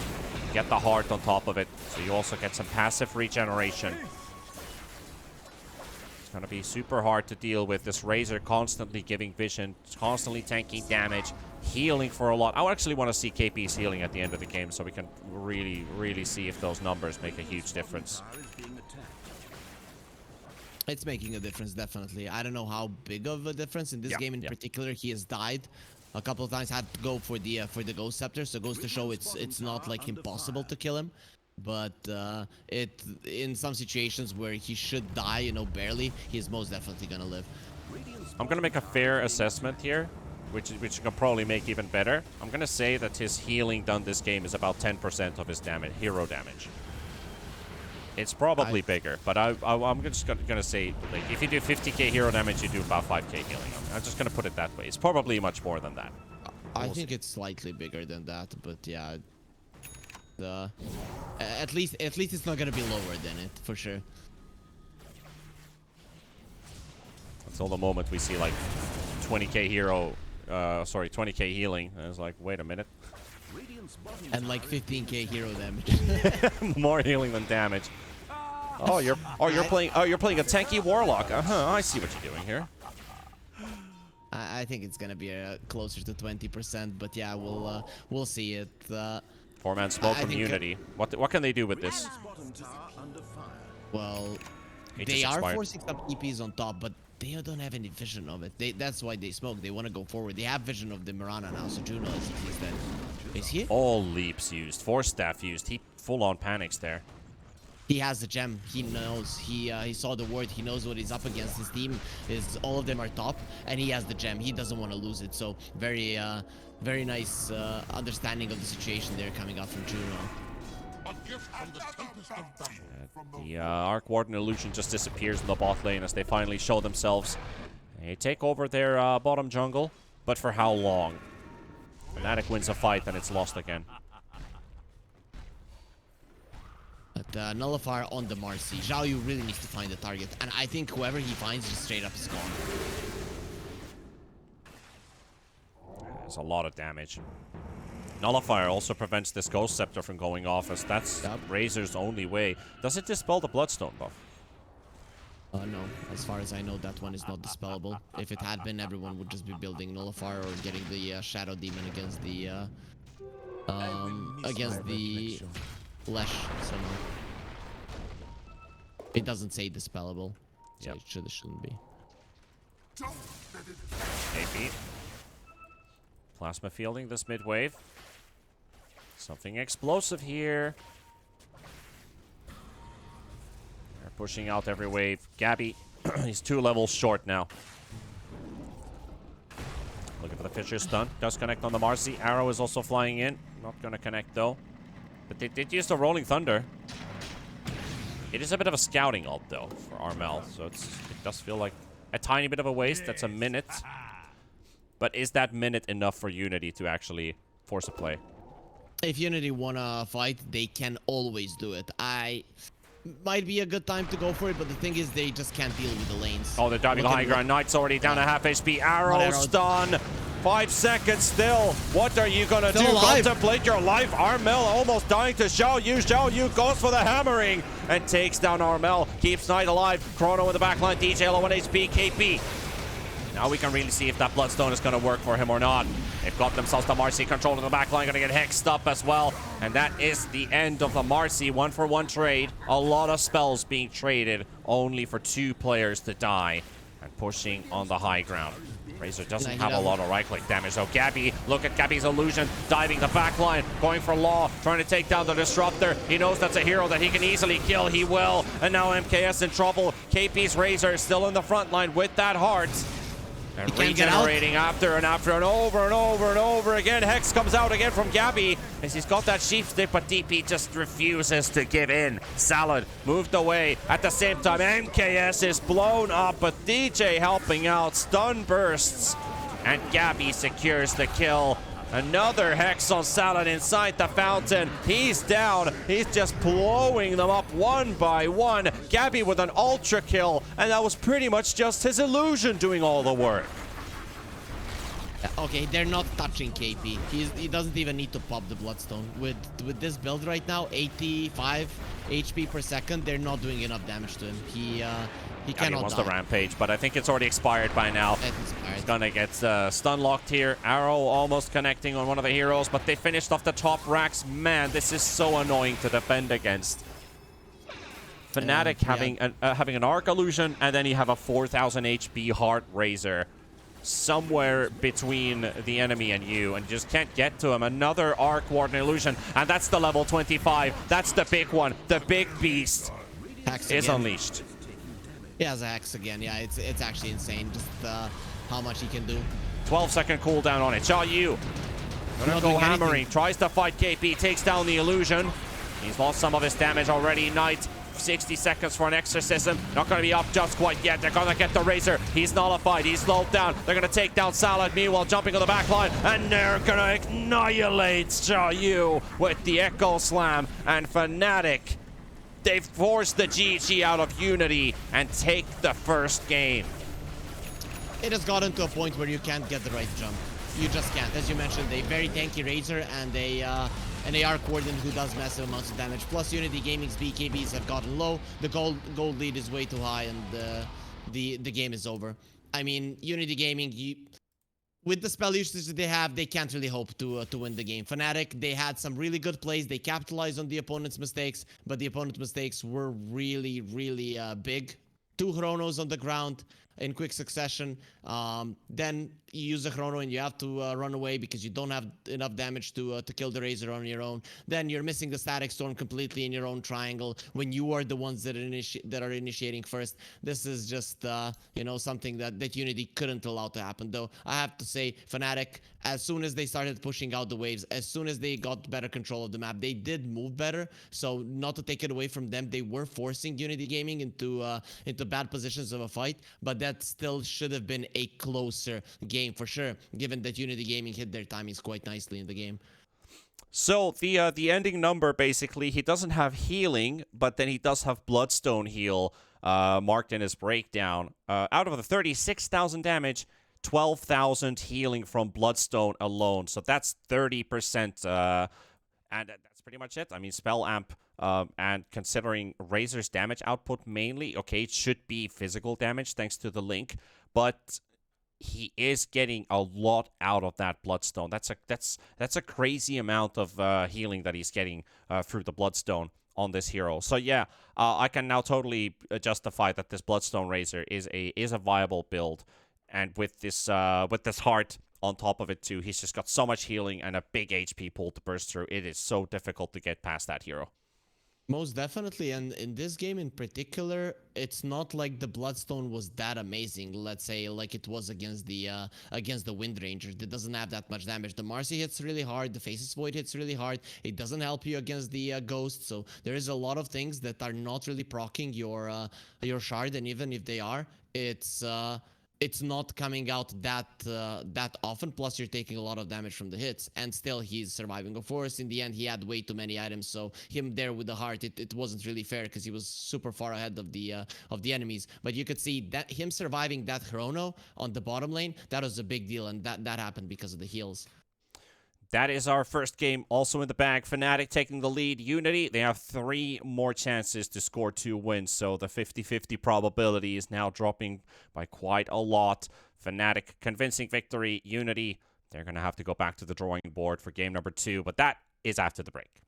[SPEAKER 2] Get the heart on top of it, so you also get some passive regeneration. It's going to be super hard to deal with this Razor constantly giving vision, constantly tanking damage, healing for a lot. I actually want to see KP's healing at the end of the game so we can really see if those numbers make a huge difference.
[SPEAKER 1] It's making a difference, definitely. I don't know how big of a difference in this game in particular. He has died a couple of times. Had to go for the Ghost Scepter, so goes to show it's not like impossible to kill him. But in some situations where he should die, you know, barely, he's most definitely gonna live.
[SPEAKER 2] I'm gonna make a fair assessment here, which you can probably make even better. I'm gonna say that his healing done this game is about 10% of his damage, hero damage. It's probably bigger, but I'm just gonna say, like, if you do 50k hero damage, you do about 5k healing. I'm just gonna put it that way. It's probably much more than that.
[SPEAKER 1] I think it's slightly bigger than that, but yeah, at least it's not gonna be lower than it for sure.
[SPEAKER 2] Until the moment we see like 20k hero, 20k healing, and it's like, wait a minute.
[SPEAKER 1] And like 15k hero damage.
[SPEAKER 2] More healing than damage. You're playing a tanky warlock. I see what you're doing here.
[SPEAKER 1] I think it's gonna be closer to 20%, but yeah, we'll see it.
[SPEAKER 2] 4-man smoke from Unity. What can they do with this?
[SPEAKER 1] Well, they are forcing some EPs on top, but they don't have any vision of it. That's why they smoke. They want to go forward. They have vision of the Mirana now, so Juno is dead. Is he?
[SPEAKER 2] All leaps used. Force staff used. He full-on panics there.
[SPEAKER 1] He has the gem. He knows. He saw the ward. He knows what he's up against. His team is all of them are top, and he has the gem. He doesn't want to lose it. So very nice understanding of the situation there coming up from Juno.
[SPEAKER 2] The Arc Warden illusion just disappears in the bot lane as they finally show themselves. They take over their bottom jungle, but for how long? Fnatic wins a fight and it's lost again.
[SPEAKER 1] But Nullifier on the Marcy. Zhao Yu really needs to find the target, and I think whoever he finds just straight up is gone.
[SPEAKER 2] There's a lot of damage. Nullifier also prevents this Ghost Scepter from going off, as that's Razor's only way. Does it dispel the Bloodstone buff?
[SPEAKER 1] No. As far as I know, that one is not dispellable. If it had been, everyone would just be building Nullifier or getting the Shadow Demon against the Lesh somehow. It doesn't say dispellable, so it shouldn't be.
[SPEAKER 2] AP. Plasma fielding this mid wave. Something explosive here. They're pushing out every wave. Gabby, he's 2 levels short now. Looking for the Fisher stun. Does connect on the Marcy. Arrow is also flying in. Not gonna connect though. But they did use the Rolling Thunder. It is a bit of a scouting ult though for Armel, so it does feel like a tiny bit of a waste. That's a minute. But is that minute enough for Unity to actually force a play?
[SPEAKER 1] If Unity wanna fight, they can always do it. Might be a good time to go for it, but the thing is they just can't deal with the lanes.
[SPEAKER 2] Oh, they're diving the high ground. Knight's already down to half HP. Arrow stun. 5 seconds still. What are you gonna do? Contemplate your life. Armel almost dying to Zhao Yu. Zhao Yu goes for the hammering and takes down Armel. Keeps Knight alive. Chrono in the backline. DJ low 1 HP. KP. Now we can really see if that Bloodstone is going to work for him or not. They've got themselves the Marcy control in the backline, going to get hexed up as well. And that is the end of the Marcy 1-for-1 trade. A lot of spells being traded, only for 2 players to die. And pushing on the high ground. Razor doesn't have a lot of right-click damage, though. Gabby, look at Gabby's illusion, diving the backline, going for Law, trying to take down the Disruptor. He knows that's a hero that he can easily kill. He will. And now MKS in trouble. KP's Razor is still in the front line with that heart. And regenerating after and over and over again. Hex comes out again from Gabby as he's got that sheep stick, but DP just refuses to give in. Salad moved away. At the same time, MKS is blown up, but DJ helping out. Stun bursts, and Gabby secures the kill. Another Hex on Salad inside the fountain. He's down. He's just blowing them up one by one. Gabby with an ultra kill, and that was pretty much just his illusion doing all the work.
[SPEAKER 1] Okay, they're not touching KP. He doesn't even need to pop the Bloodstone. With this build right now, 85 HP per second, they're not doing enough damage to him. He cannot
[SPEAKER 2] wants
[SPEAKER 1] die.
[SPEAKER 2] the rampage, but I think it's already expired by now.
[SPEAKER 1] It's expired.
[SPEAKER 2] He's gonna get stun locked here. Arrow almost connecting on one of the heroes, but they finished off the top racks. Man, this is so annoying to defend against. Fnatic having an Arc Illusion, and then you have a 4,000 HP Heart Razor somewhere between the enemy and you, and you just can't get to him. Another Arc Warden Illusion, and that's the level 25. That's the big one. The big beast is unleashed.
[SPEAKER 1] He has a Hex again. Yeah, it's actually insane just how much he can do.
[SPEAKER 2] 12-second cooldown on it. Xiaoyu gonna go hammering. Tries to fight KP. Takes down the illusion. He's lost some of his damage already. Knight, 60 seconds for an exorcism. Not gonna be up just quite yet. They're gonna get the Razor. He's nullified. He's slowed down. They're gonna take down Salad. Meanwhile, jumping on the back line, and they're gonna annihilate Xiaoyu with the Echo Slam. And Fnatic, they've forced the GG out of Unity and take the first game.
[SPEAKER 1] It has gotten to a point where you can't get the right jump. You just can't. As you mentioned, a very tanky Razor and a Arc Warden who does massive amounts of damage. Plus, Unity Gaming's BKBs have gotten low. The gold lead is way too high, and the game is over. I mean, Unity Gaming, with the spell usage that they have, they can't really hope to win the game. Fnatic, they had some really good plays. They capitalized on the opponent's mistakes, but the opponent's mistakes were really, really big. 2 Chronos on the ground in quick succession. Then you use a Chrono and you have to run away because you don't have enough damage to kill the Razor on your own. Then you're missing the Static Storm completely in your own triangle when you are the ones that are initiating first. This is just something that Unity couldn't allow to happen. Though I have to say, Fnatic, as soon as they started pushing out the waves, as soon as they got better control of the map, they did move better. So not to take it away from them, they were forcing Unity Gaming into bad positions of a fight, but that still should have been a closer game for sure, given that Unity Gaming hit their timings quite nicely in the game.
[SPEAKER 2] So the ending number, basically, he doesn't have healing, but then he does have Bloodstone heal marked in his breakdown. Out of the 36,000 damage, 12,000 healing from Bloodstone alone. So that's 30%, and that's pretty much it. I mean, Spell Amp, and considering Razor's damage output mainly, okay, it should be physical damage thanks to the link, but he is getting a lot out of that Bloodstone. That's a crazy amount of healing that he's getting through the Bloodstone on this hero. So yeah, I can now totally justify that this Bloodstone Razor is a viable build, and with this heart on top of it too, he's just got so much healing and a big HP pool to burst through. It is so difficult to get past that hero.
[SPEAKER 1] Most definitely, and in this game in particular, it's not like the Bloodstone was that amazing, let's say, like it was against the Wind Ranger. It doesn't have that much damage. The Marcy hits really hard, the Faceless Void hits really hard. It doesn't help you against the Ghost, so there is a lot of things that are not really proccing your Shard, and even if they are, it's not coming out that often. Plus, you're taking a lot of damage from the hits, and still he's surviving. Of course, in the end, he had way too many items, so him there with the heart, it wasn't really fair because he was super far ahead of the enemies. But you could see that him surviving that Chrono on the bottom lane, that was a big deal, and that happened because of the heals.
[SPEAKER 2] That is our first game also in the bag. Fnatic taking the lead. Unity, they have 3 more chances to score 2 wins, so the 50-50 probability is now dropping by quite a lot. Fnatic, convincing victory. Unity, they're going to have to go back to the drawing board for game number 2, but that is after the break.